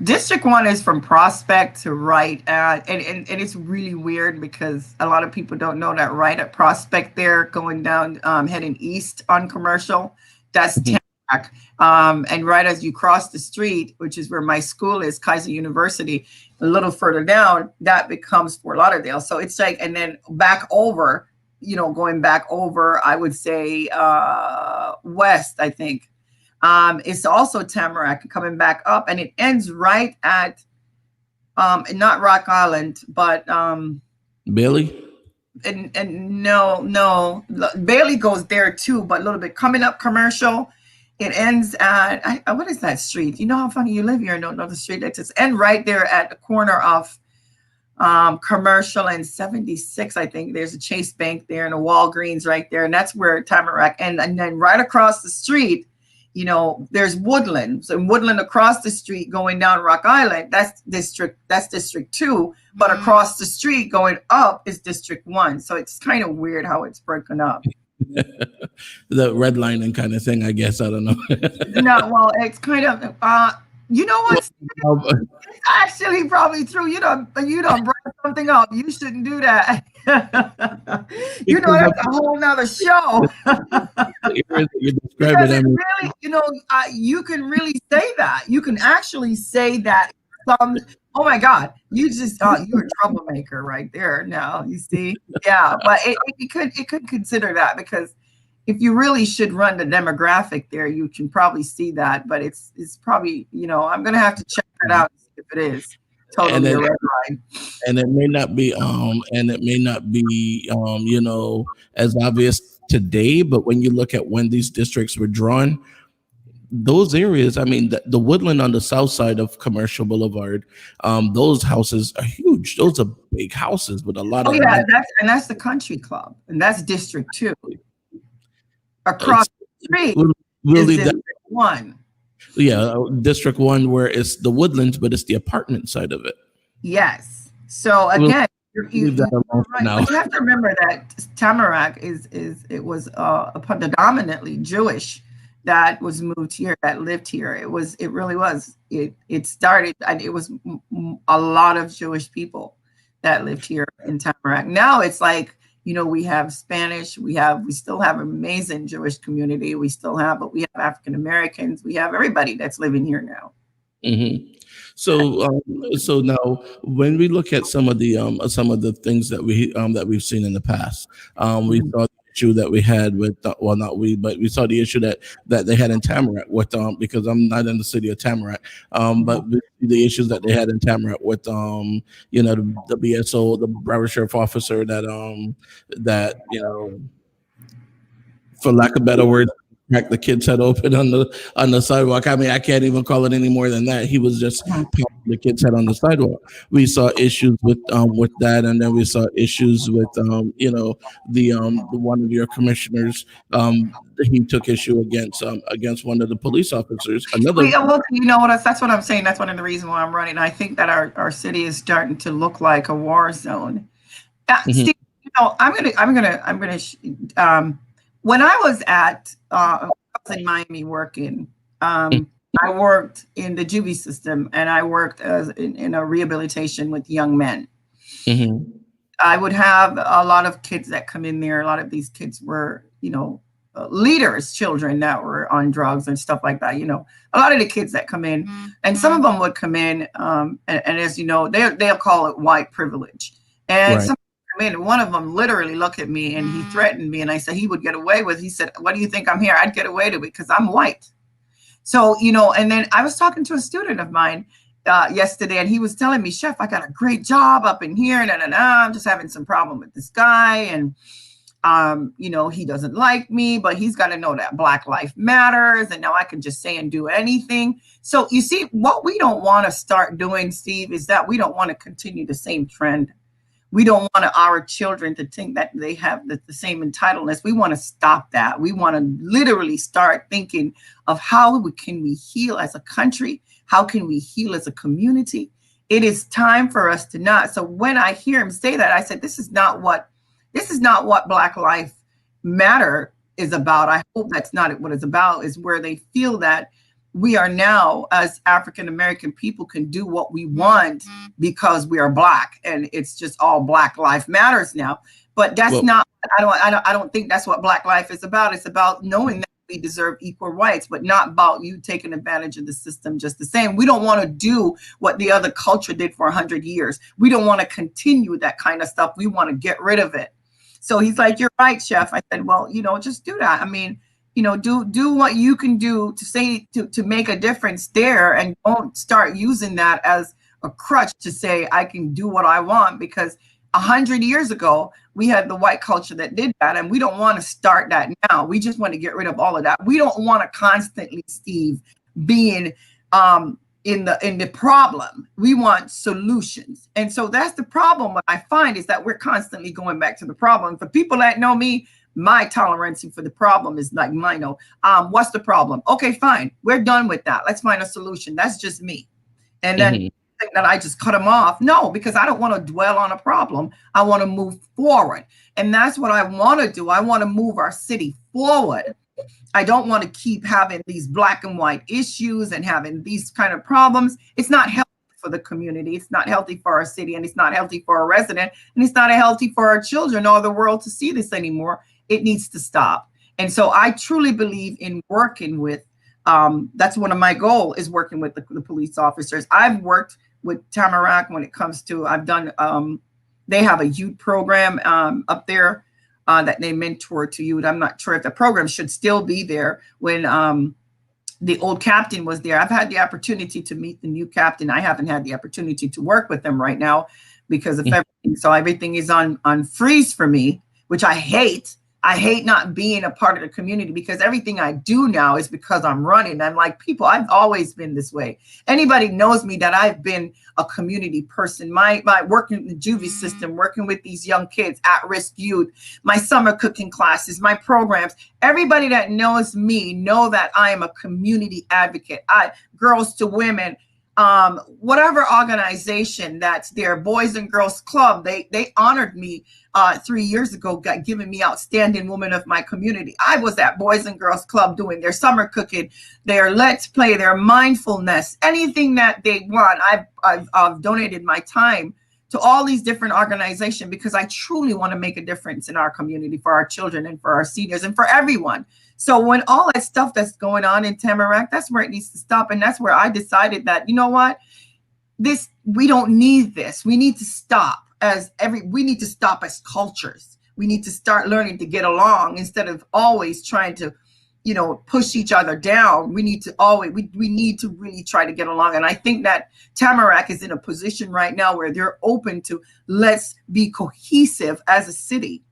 District 1 is from Prospect to Wright, and it's really weird because a lot of people don't know that right at Prospect there, going down, heading east on Commercial, that's Tamarac. And right as you cross the street, which is where my school is, Kaiser University, a little further down, that becomes Fort Lauderdale. So it's like, and then back over, going back over, I would say west, I think. It's also Tamarac coming back up, and it ends right at not Rock Island, but Bailey. And no, Bailey goes there too, but a little bit coming up Commercial. It ends at what is that street? You know how funny you live here and don't know the street. It just end right there at the corner of Commercial and 76. I think there's a Chase Bank there and a Walgreens right there, and that's where Tamarac. And then right across the street, there's Woodland. So Woodland across the street going down Rock Island, that's District 2. But across the street going up is District 1. So it's kind of weird how it's broken up. The redlining kind of thing, I guess. I don't know. No, well, it's kind of You know what? Um, Actually, probably true. You don't bring something up. You shouldn't do that. You know, because of that's a whole nother show. the areas that you're Because describing, I it mean, really, you can really say that. You can actually say that. Some, oh my God, you're a troublemaker right there. Now you see, yeah, but it could consider that because if you really should run the demographic there, you can probably see that. But it's probably I'm gonna have to check that out and see if it is and totally a then red line. and it may not be as obvious today, but when you look at when these districts were drawn, those areas, I mean, the woodland on the south side of Commercial Boulevard, those houses are huge. Those are big houses with a lot Oh of yeah, that's the country club, and that's District 2. Across it's, the street we'll is leave that. District 1. Yeah, District 1 where it's the woodlands, but it's the apartment side of it. Yes. So We'll again, leave that alone for right, now. but you have to remember that Tamarac was predominantly Jewish that was moved here, that lived here. It really was. It started, and it was a lot of Jewish people that lived here in Tamarac. Now it's like, we have Spanish, we still have amazing Jewish community. But we have African Americans, we have everybody that's living here now. Hmm. So now, when we look at some of the things that we've seen in the past, we Mhm. saw the issue that we had with well, not we, but we saw the issue that they had in Tamarac with because I'm not in the city of Tamarac, but the issues that they had in Tamarac with the BSO, the Broward Sheriff Officer that for lack of better words, crack the kid's head open on the sidewalk. I mean, I can't even call it any more than that. He was just pounding the kid's head on the sidewalk. We saw issues with that, and then we saw issues with the one of your commissioners. He took issue against one of the police officers. Another. Well, you know what? That's what I'm saying. That's one of the reasons why I'm running. I think that our city is starting to look like a war zone. Mhm. Steve, when I was in Miami working, I worked in the juvie system, and I worked in a rehabilitation with young men. Mhm. I would have a lot of kids that come in there. A lot of these kids were, leaders, children that were on drugs and stuff like that. A lot of the kids that come in, and some of them would come in, and as you know, they'll call it white privilege. And Right. some come in, and one of them literally looked at me and he threatened me, and I said he would get away with. He said, "What do you think I'm here? I'd get away with it because I'm white." So, and then I was talking to a student of mine yesterday, and he was telling me, "Chef, I got a great job up in here, and I'm just having some problem with this guy, and he doesn't like me, but he's got to know that Black life matters, and now I can just say and do anything." So you see, what we don't want to start doing, Steve, is that we don't want to continue the same trend. We don't want our children to think that they have the same entitlements. We want to stop that. We want to literally start thinking of how can we heal as a country? How can we heal as a community? It is time for us to not. So when I hear him say that, I said, this is not what Black Life Matter is about. I hope that's not what it's about, is where they feel that we are now, as African American people, can do what we want because we are Black, and it's just all Black Life Matters now. But that's not. I don't think that's what Black life is about. It's about knowing that we deserve equal rights, but not about you taking advantage of the system just the same. We don't want to do what the other culture did for 100 years. We don't want to continue that kind of stuff. We want to get rid of it. So he's like, "You're right, Chef." I said, "Well, just do that. I mean, do what you can do to make a difference there, and don't start using that as a crutch to say I can do what I want, because 100 years ago we had the white culture that did that, and we don't want to start that now. We just want to get rid of all of that. We don't want to constantly, Steve, being in the problem. We want solutions. And so that's the problem. What I find is that we're constantly going back to the problem. For people that know me, my tolerance for the problem is like mine. What's the problem? Okay, fine. We're done with that. Let's find a solution. That's just me. And then think that I just cut them off. No, because I don't want to dwell on a problem. I want to move forward. And that's what I want to do. I want to move our city forward. I don't want to keep having these black and white issues and having these kind of problems. It's not healthy for the community. It's not healthy for our city, and it's not healthy for our resident, and it's not healthy for our children or the world to see this anymore. It needs to stop. And so I truly believe in working with, that's one of my goals, is working with the police officers. I've worked with Tamarac when it comes to, I've done, they have a youth program up there that they mentor to youth. I'm not sure if the program should still be there. When the old captain was there, I've had the opportunity to meet the new captain. I haven't had the opportunity to work with them right now because of everything. So everything is on freeze for me, which I hate. I hate not being a part of the community, because everything I do now is because I'm running. I'm like, people, I've always been this way. Anybody knows me that I've been a community person. My working in the juvie system, working with these young kids, at-risk youth, my summer cooking classes, my programs. Everybody that knows me know that I am a community advocate. Girls to Women, whatever organization that's there, Boys and Girls Club, they honored me 3 years ago, giving me Outstanding Woman of my community. I was at Boys and Girls Club doing their summer cooking, their Let's Play, their mindfulness, anything that they want. I've donated my time to all these different organizations because I truly want to make a difference in our community for our children and for our seniors and for everyone. So when all that stuff that's going on in Tamarac, that's where it needs to stop. And that's where I decided that, you know what, we don't need this. We need to stop we need to stop as cultures. We need to start learning to get along instead of always trying to, push each other down. We need to we need to really try to get along. And I think that Tamarac is in a position right now where they're open to, let's be cohesive as a city,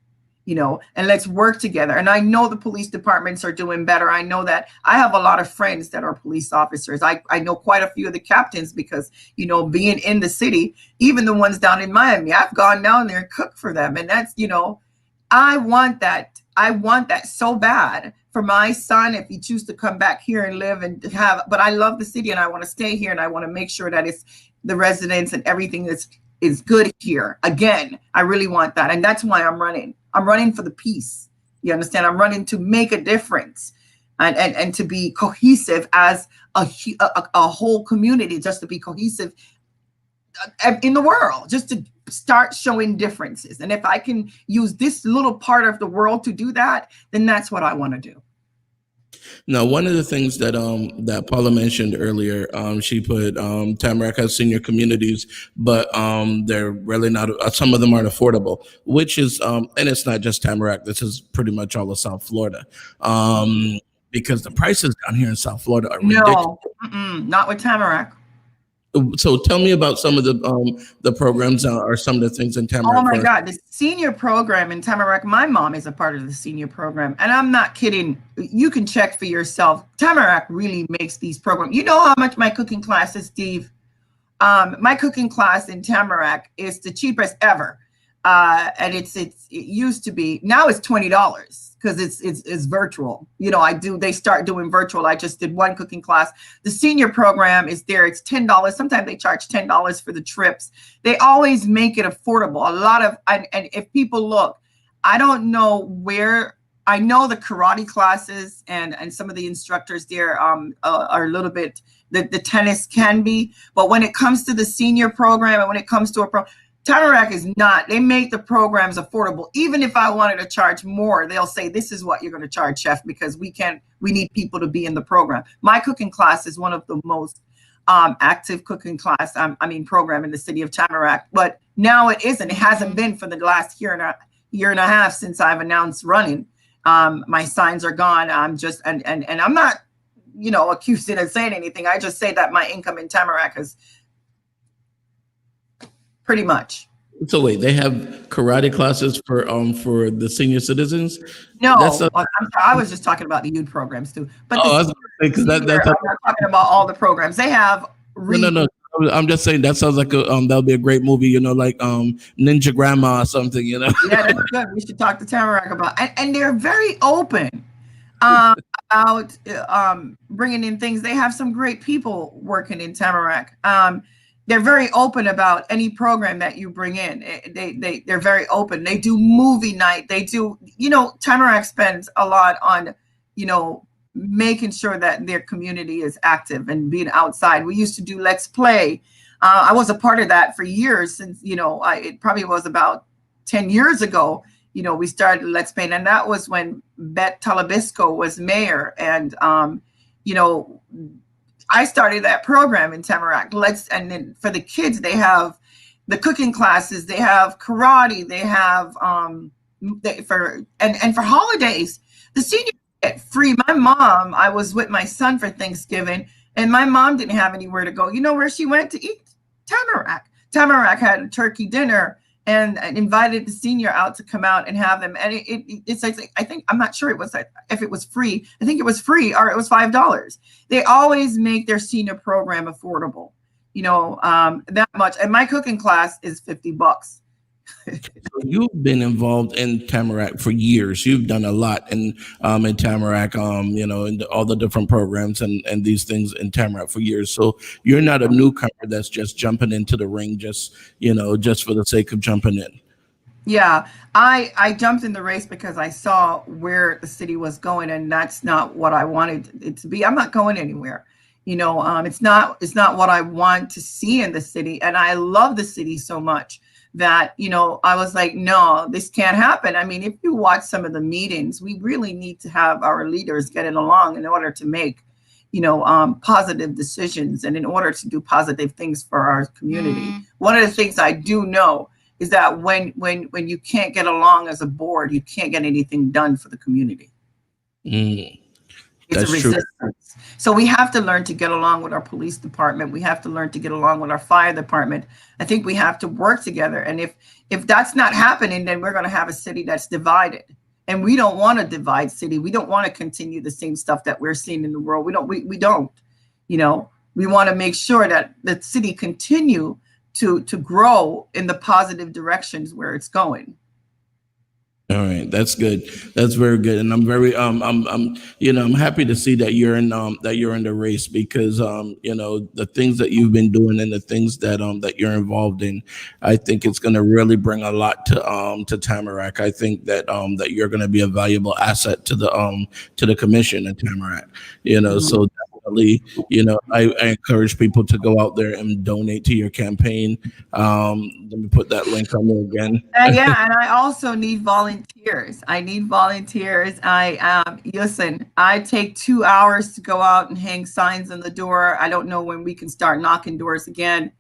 and let's work together. And I know the police departments are doing better. I know that I have a lot of friends that are police officers. I know quite a few of the captains because, being in the city, even the ones down in Miami, I've gone down there and cooked for them. And that's, I want that. I want that so bad for my son, if he chooses to come back here and live and have, but I love the city and I want to stay here and I want to make sure that it's the residents and everything is good here. Again, I really want that. And that's why I'm running. I'm running for the peace. You understand? I'm running to make a difference and to be cohesive as a whole community, just to be cohesive in the world, just to start showing differences. And if I can use this little part of the world to do that, then that's what I want to do. Now, one of the things that that Paula mentioned earlier, she put Tamarac has senior communities, but they're really not. Some of them aren't affordable, which is, and it's not just Tamarac. This is pretty much all of South Florida, because the prices down here in South Florida are ridiculous. No, not with Tamarac. So tell me about some of the programs or some of the things in Tamarac. Oh my God, the senior program in Tamarac. My mom is a part of the senior program, and I'm not kidding. You can check for yourself. Tamarac really makes these programs. You know how much my cooking class is, Steve? My cooking class in Tamarac is the cheapest ever, and it used to be. Now it's $20. Because it's virtual. They start doing virtual. I just did one cooking class. The senior program is there. It's $10. Sometimes they charge $10 for the trips. They always make it affordable. And if people look, I don't know where, I know the karate classes and some of the instructors there are a little bit, the tennis can be, but when it comes to the senior program and when it comes to Tamarac is not. They make the programs affordable. Even if I wanted to charge more, they'll say, this is what you're going to charge, chef, because we need people to be in the program. My cooking class is one of the most active cooking program in the city of Tamarac, but now it isn't. It hasn't been for the last year and a half since I've announced running. My signs are gone. I'm just, and I'm not, accusing of saying anything. I just say that my income in Tamarac is pretty much. So wait, they have karate classes for the senior citizens? No, I'm sorry, I was just talking about the youth programs too. But I'm not talking about all the programs. They have. No. I'm just saying that sounds like that'll be a great movie. Like Ninja Grandma or something. Yeah, that's good. We should talk to Tamarac about, and they're very open about bringing in things. They have some great people working in Tamarac. They're very open about any program that you bring in. They're very open. They do movie night. They do, Tamarac spends a lot on making sure that their community is active and being outside. We used to do Let's Play. I was a part of that for years since, it probably was about 10 years ago, we started Let's Play. And that was when Bette Talabisco was mayor. And, I started that program in Tamarac. And then for the kids, they have the cooking classes, they have karate, they have, for holidays, the seniors get free. My mom, I was with my son for Thanksgiving, and my mom didn't have anywhere to go. You know where she went to eat? Tamarac. Tamarac had a turkey dinner and invited the senior out to come out and have them. And it's like, I think, I'm not sure if it was free. I think it was free, or it was $5. They always make their senior program affordable, that much. And my cooking class is $50. So you've been involved in Tamarac for years. You've done a lot in Tamarac, in all the different programs and these things in Tamarac for years. So you're not a newcomer that's just jumping into the ring, just for the sake of jumping in. Yeah, I jumped in the race because I saw where the city was going, and that's not what I wanted it to be. I'm not going anywhere. It's not what I want to see in the city. And I love the city so much that, I was like, no, this can't happen. I mean, if you watch some of the meetings, we really need to have our leaders getting along in order to make, positive decisions and in order to do positive things for our community. One of the things I do know is that when you can't get along as a board, you can't get anything done for the community. It's a resistance. True. So we have to learn to get along with our police department. We have to learn to get along with our fire department. I think we have to work together. And if that's not happening, then we're going to have a city that's divided. And we don't want to divide city. We don't want to continue the same stuff that we're seeing in the world. We don't. We want to make sure that the city continue to grow in the positive directions where it's going. All right, that's good. That's very good, and I'm very I'm happy to see that you're in the race because the things that you've been doing and the things that you're involved in, I think it's going to really bring a lot to Tamarac. I think that that you're going to be a valuable asset to the commission in Tamarac. So definitely, I encourage people to go out there and donate to your campaign. Let me put that link on there again. Yeah, and I also need volunteers. Listen, I take 2 hours to go out and hang signs on the door. I don't know when we can start knocking doors again,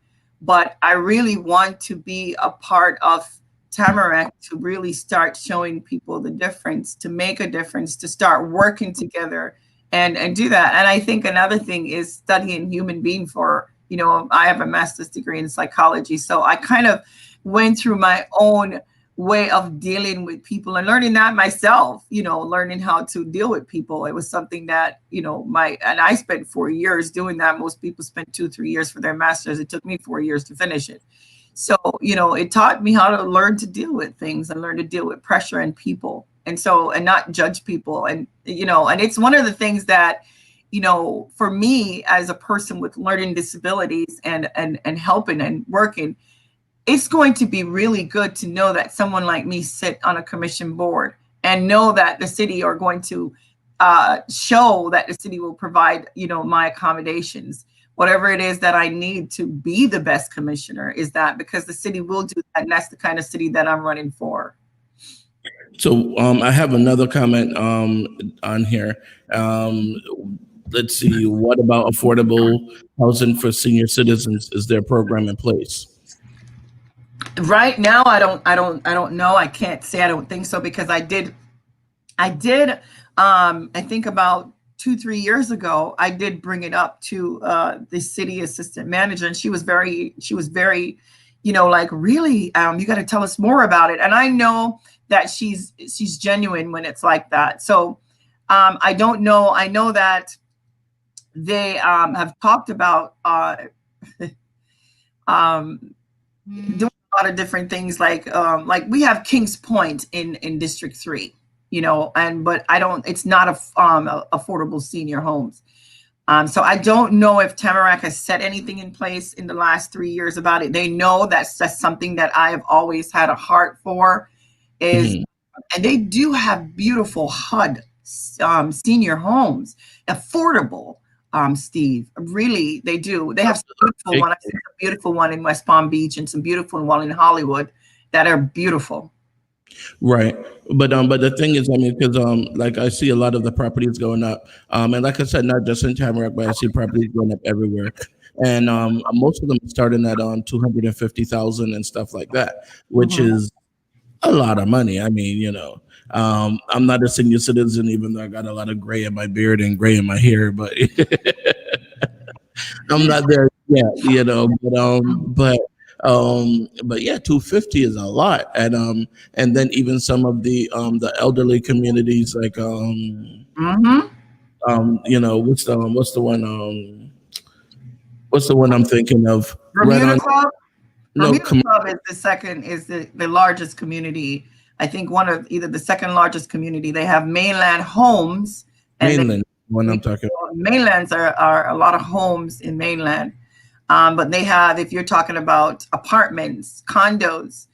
but I really want to be a part of Tamarac to really start showing people the difference, to make a difference, to start working together and do that. And I think another thing is studying human being for, I have a master's degree in psychology. So I kind of went through my own way of dealing with people and learning that myself, learning how to deal with people. It was something that, and I spent 4 years doing that. Most people spend 2-3 years for their master's. It took me 4 years to finish it. So, it taught me how to learn to deal with things and learn to deal with pressure and people. And not judge people. And, and it's one of the things that, for me as a person with learning disabilities and helping and working, it's going to be really good to know that someone like me sit on a commission board and know that the city are going to show that the city will provide, my accommodations, whatever it is that I need to be the best commissioner is that because the city will do that. And that's the kind of city that I'm running for. So I have another comment on here. Let's see. What about affordable housing for senior citizens? Is there a program in place? Right now, I don't know. I can't say I don't think so because I did. I think about 2-3 years ago, I did bring it up to the city assistant manager, and she was very, like, really, you got to tell us more about it. And I know that she's genuine when it's like that. So I don't know. I know that they have talked about doing a lot of different things, like we have Kings Point in District 3, but it's not affordable senior homes. So I don't know if Tamarac has set anything in place in the last 3 years about it. They know that's something that I have always had a heart for. And they do have beautiful HUD senior homes, affordable. Steve, really, they do. They have some beautiful one. I've seen a beautiful one in West Palm Beach and some beautiful one in Hollywood that are beautiful. Right. But the thing is, I mean, because like I see a lot of the properties going up, and like I said, not just in Tamarac, but I see properties going up everywhere, and most of them are starting at 250,000 and stuff like that, which Mhm. is a lot of money. I mean, I'm not a senior citizen, even though I got a lot of gray in my beard and gray in my hair, but I'm not there yet, but yeah, 250 is a lot. And then even some of the elderly communities like Mhm. what's the one I'm thinking of? Right Bermuda on Club. no Bermuda come Club is the second, is the largest community. I think one of either the second largest community. They have mainland homes, and mainland one I'm talking mainlands are a lot of homes in mainland. But they have, if you're talking about apartments, condos,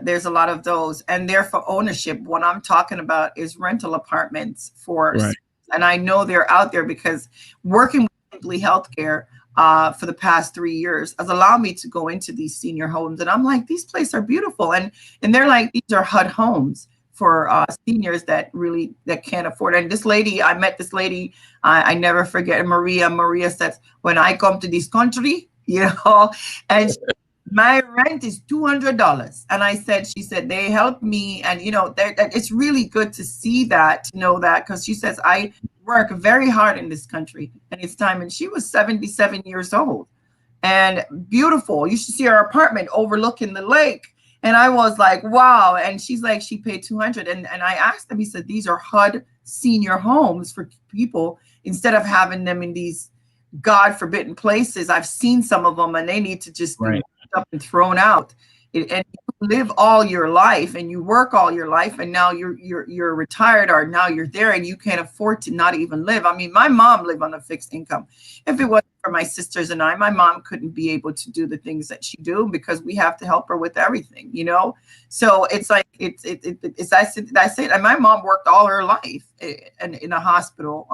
there's a lot of those, and they're for ownership. What I'm talking about is rental apartments for, right. and I know they're out there because working with Simply Healthcare for the past 3 years has allowed me to go into these senior homes, and I'm like, these places are beautiful, and they're like, these are HUD homes for seniors that can't afford. And this lady, I met this lady, I never forget, Maria. Maria says, when I come to this country, and my rent is $200. And I said, she said, they helped me. And, it's really good to see that, to know that, because she says, I work very hard in this country and it's time. And she was 77 years old and beautiful. You should see her apartment overlooking the lake. And I was like, wow. And she's like, she paid 200. And I asked them, he said, these are HUD senior homes for people instead of having them in these God forbidden places. I've seen some of them and they need to just be up and thrown out. And you live all your life and you work all your life, and now you're retired, or now you're there and you can't afford to not even live. I mean, my mom lived on a fixed income. If it wasn't for my sisters and I, my mom couldn't be able to do the things that she do because we have to help her with everything, So it's like it's I said, and my mom worked all her life in a hospital,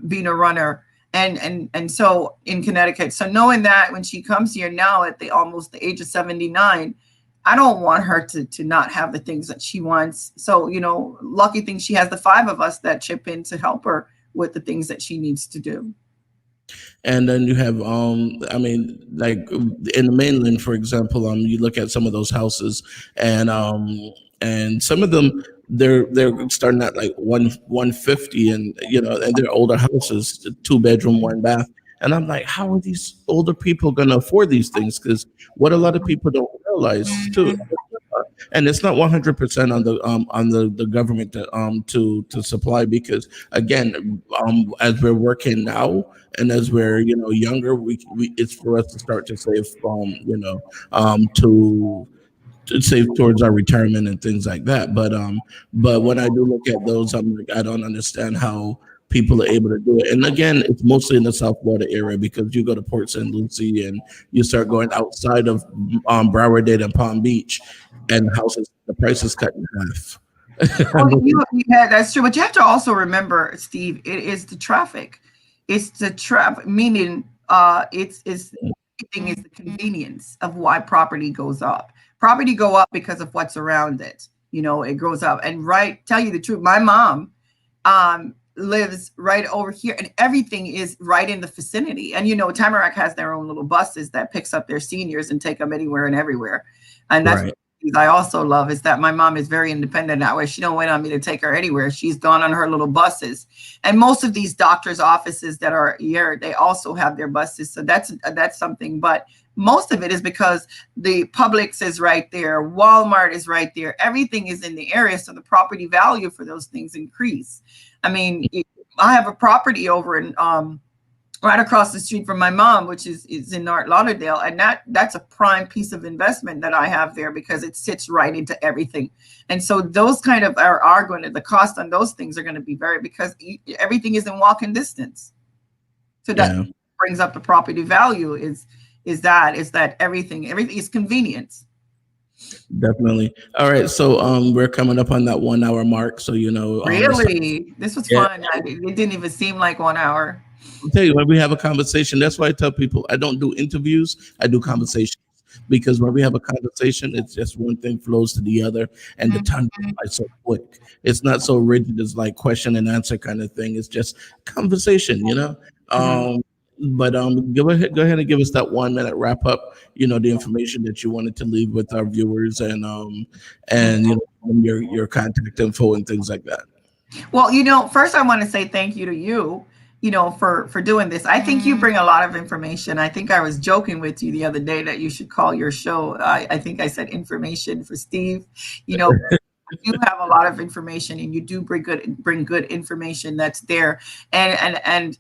being a runner. And so in Connecticut, so knowing that when she comes here now at almost the age of 79, I don't want her to not have the things that she wants. So, lucky thing she has the 5 of us that chip in to help her with the things that she needs to do. And then you have I mean, like in the mainland, for example, you look at some of those houses, and some of them they're starting at like 150, and and they're older houses, 2 bedroom, 1 bath. And I'm like, how are these older people going to afford these things? Because what a lot of people don't realize too, and it's not 100% on the government to supply, because again, as we're working now and as we're younger, we it's for us to start to save to save towards our retirement and things like that. But when I do look at those, I'm like, I don't understand how people are able to do it. And again, it's mostly in the South Florida area, because you go to Port St. Lucie and you start going outside of Broward Dade and Palm Beach, and houses, the price is cut in half. Well, that's true. But you have to also remember, Steve, it is the traffic. It's the traffic, meaning it's everything is the convenience of why property goes up. Property go up because of what's around it. It goes up. And tell you the truth, my mom lives right over here, and everything is right in the vicinity. And Tamarac has their own little buses that picks up their seniors and take them anywhere and everywhere. And that's Right. I also love is that my mom is very independent that way. She don't wait on me to take her anywhere. She's gone on her little buses. And most of these doctors' offices that are here, they also have their buses. So that's something. But most of it is because the Publix is right there. Walmart is right there. Everything is in the area. So the property value for those things increase. I mean, I have a property over in right across the street from my mom, which is in North Lauderdale. And that's a prime piece of investment that I have there because it sits right into everything. And so those kind of are going to, the cost on those things are going to be because everything is in walking distance. So that brings up the property value is that everything is convenience. Definitely. All right, so we're coming up on that 1 hour mark. So Really? This was yeah. fun. It didn't even seem like 1 hour. I'll tell you when we have a conversation. That's why I tell people I don't do interviews. I do Mhm. conversations because when we have a conversation, it's just one thing flows to the other, and the time goes Mhm. by so quick. It's not so rigid as like question and answer kind of thing. It's just conversation. Mhm. Um, but go ahead and give us that 1 minute wrap up. The information that you wanted to leave with our viewers, and your contact info and things like that. Well, first I want to say thank you to you, for doing this. I think you bring a lot of information. I think I was joking with you the other day that you should call your show. I think I said information for Steve. You know, you have a lot of information, and you do bring good information that's there. And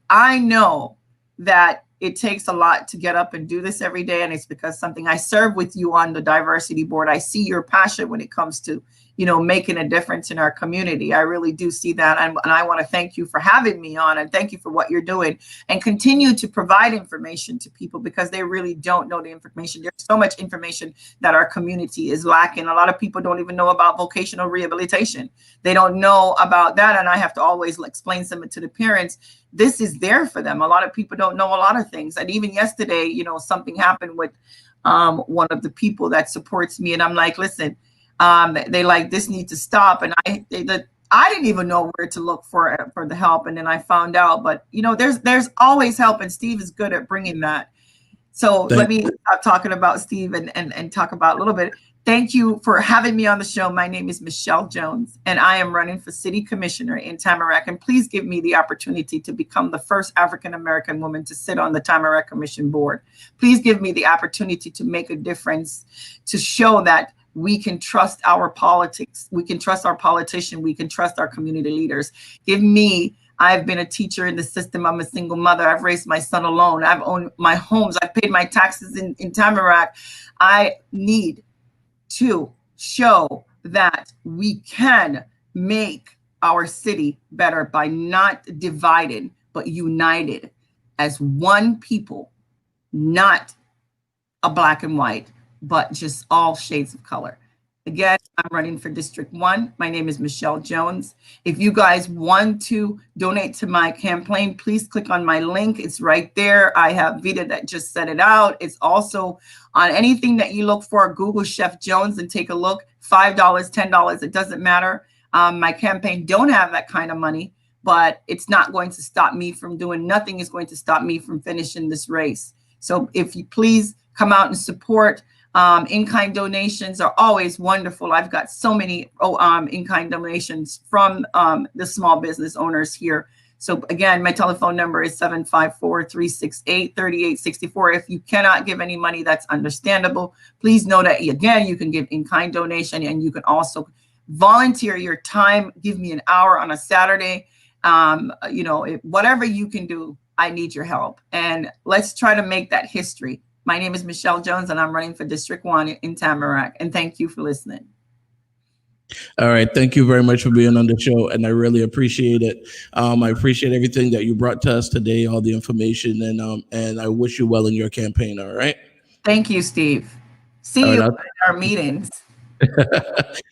I know that it takes a lot to get up and do this every day, and it's because something I serve with you on the diversity board. I see your passion when it comes to making a difference in our community. I really do see that, and I want to thank you for having me on, and thank you for what you're doing, and continue to provide information to people because they really don't know the information. There's so much information that our community is lacking. A lot of people don't even know about vocational rehabilitation. They don't know about that, and I have to always explain something to the parents. This is there for them. A lot of people don't know a lot of things, and even yesterday, something happened with one of the people that supports me, and I'm like, listen, they like this needs to stop, and I didn't even know where to look for the help, and then I found out. But there's always help, and Steve is good at bringing that. So let Thank me stop talking about Steve and talk about a little bit. Thank you for having me on the show. My name is Michelle Jones, and I am running for city commissioner in Tamarac. And please give me the opportunity to become the first African American woman to sit on the Tamarac Commission board. Please give me the opportunity to make a difference, to show that we can trust our politics, we can trust our politician, we can trust our community leaders. I've been a teacher in the system. I'm a single mother. I've raised my son alone. I've owned my homes. I've paid my taxes in Tamarac. I need to show that we can make our city better by not divided, but united as one people, not a black and white, but just all shades of color. Again, I'm running for District 1. My name is Michelle Jones. If you guys want to donate to my campaign, please click on my link. It's right there. I have Vita that just set it out. It's also on anything that you look for, Google Chef Jones and take a look. $5, $10, it doesn't matter. My campaign don't have that kind of money, but it's not going to stop me from doing, nothing is going to stop me from finishing this race. So if you please come out and support. In-kind donations are always wonderful. I've got so many in-kind donations from the small business owners here. So again, my telephone number is 754-368-3864. If you cannot give any money, that's understandable. Please know that, again, you can give in-kind donation, and you can also volunteer your time. Give me an hour on a Saturday. Whatever you can do, I need your help. And let's try to make that history. My name is Michelle Jones, and I'm running for District 1 in Tamarac. And thank you for listening. All right. Thank you very much for being on the show, and I really appreciate it. I appreciate everything that you brought to us today, all the information, and I wish you well in your campaign. All right. Thank you, Steve. See All you right. at our meetings.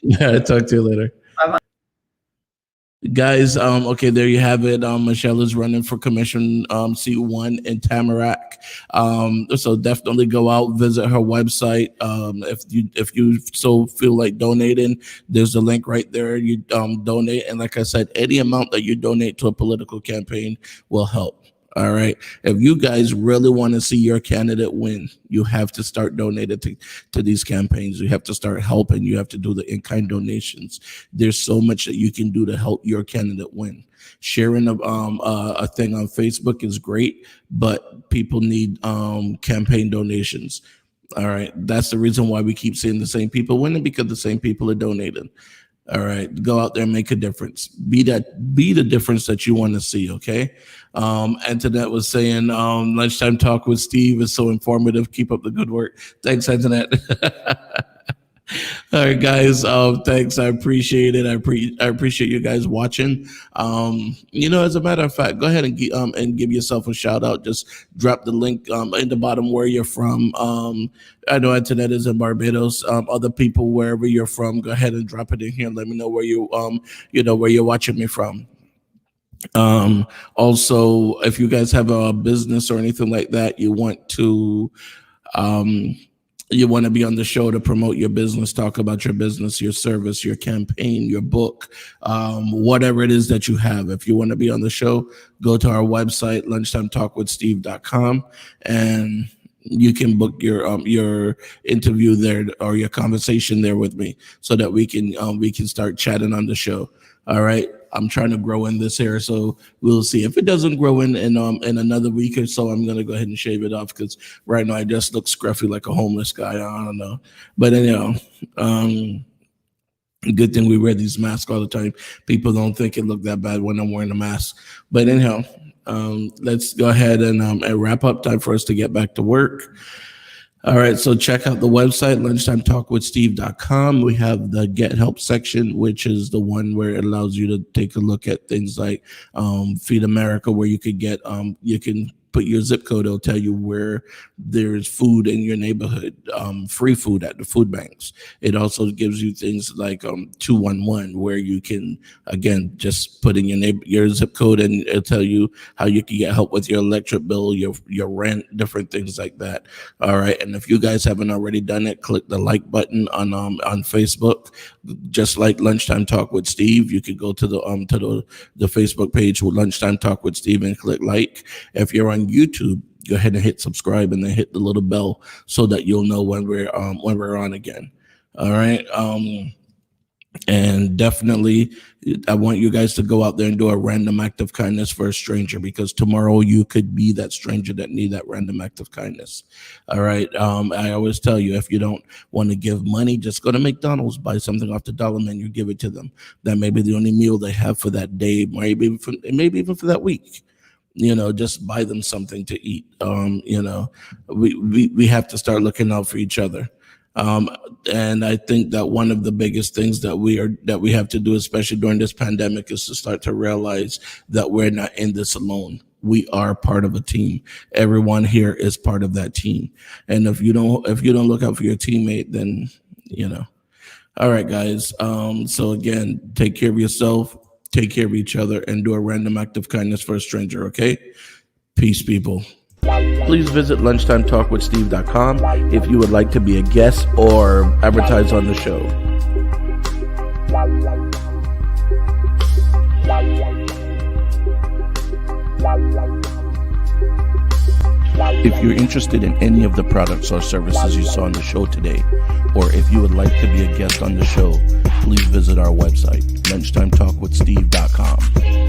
Yeah, I'll talk to you later. Bye-bye. Guys, okay, there you have it. Michelle is running for commission, C1 in Tamarac. So definitely go out, visit her website. If you so feel like donating, there's a link right there. You donate, and like I said, any amount that you donate to a political campaign will help. All right. If you guys really want to see your candidate win, you have to start donating to these campaigns. You have to start helping. You have to do the in-kind donations. There's so much that you can do to help your candidate win. Sharing a thing on Facebook is great, but people need campaign donations. All right. That's the reason why we keep seeing the same people winning, because the same people are donating. All right, go out there and make a difference. Be the difference that you want to see. Okay. Antoinette was saying lunchtime talk with Steve is so informative. Keep up the good work. Thanks, Antoinette. All right, guys. Thanks. I appreciate it. I appreciate you guys watching. As a matter of fact, go ahead and give yourself a shout out. Just drop the link in the bottom where you're from. I know Antoinette is in Barbados. Other people wherever you're from, go ahead and drop it in here. Let me know where where you're watching me from. Also, if you guys have a business or anything like that, you want to be on the show to promote your business, talk about your business, your service, your campaign, your book, whatever it is that you have. If you want to be on the show, go to our website, lunchtimetalkwithsteve.com, and you can book your interview there or your conversation there with me so that we can start chatting on the show. All right. I'm trying to grow in this here, so we'll see. If it doesn't grow in another week or so, I'm gonna go ahead and shave it off because right now I just look scruffy like a homeless guy. I don't know, but anyhow, good thing we wear these masks all the time. People don't think it look that bad when I'm wearing a mask. But anyhow, let's go ahead and wrap up. Time for us to get back to work. All right, so check out the website, lunchtimetalkwithsteve.com. We have the Get Help section, which is the one where it allows you to take a look at things like Feed America, where you could get, you can put your zip code. It'll tell you where there's food in your neighborhood, free food at the food banks. It also gives you things like 211, where you can, again, just put in your zip code and it'll tell you how you can get help with your electric bill, your rent, different things like that. All right, and if you guys haven't already done it, click the like button on Facebook. Just like Lunchtime Talk with Steve, you could go to the Facebook page with Lunchtime Talk with Steve and click like. If you're on YouTube, go ahead and hit subscribe and then hit the little bell so that you'll know when we're on again. All right. And definitely, I want you guys to go out there and do a random act of kindness for a stranger, because tomorrow you could be that stranger that need that random act of kindness. All right. I always tell you, if you don't want to give money, just go to McDonald's, buy something off the dollar menu, give it to them. That may be the only meal they have for that day, maybe even for that week. Just buy them something to eat. We have to start looking out for each other. And I think that one of the biggest things that we have to do, especially during this pandemic, is to start to realize that we're not in this alone. We are part of a team. Everyone here is part of that team. And if you don't look out for your teammate, then All right, guys. So again, take care of yourself. Take care of each other and do a random act of kindness for a stranger, okay? Peace, people. Please visit lunchtimetalkwithsteve.com if you would like to be a guest or advertise on the show. If you're interested in any of the products or services you saw on the show today, or if you would like to be a guest on the show, please visit our website, lunchtimetalkwithsteve.com.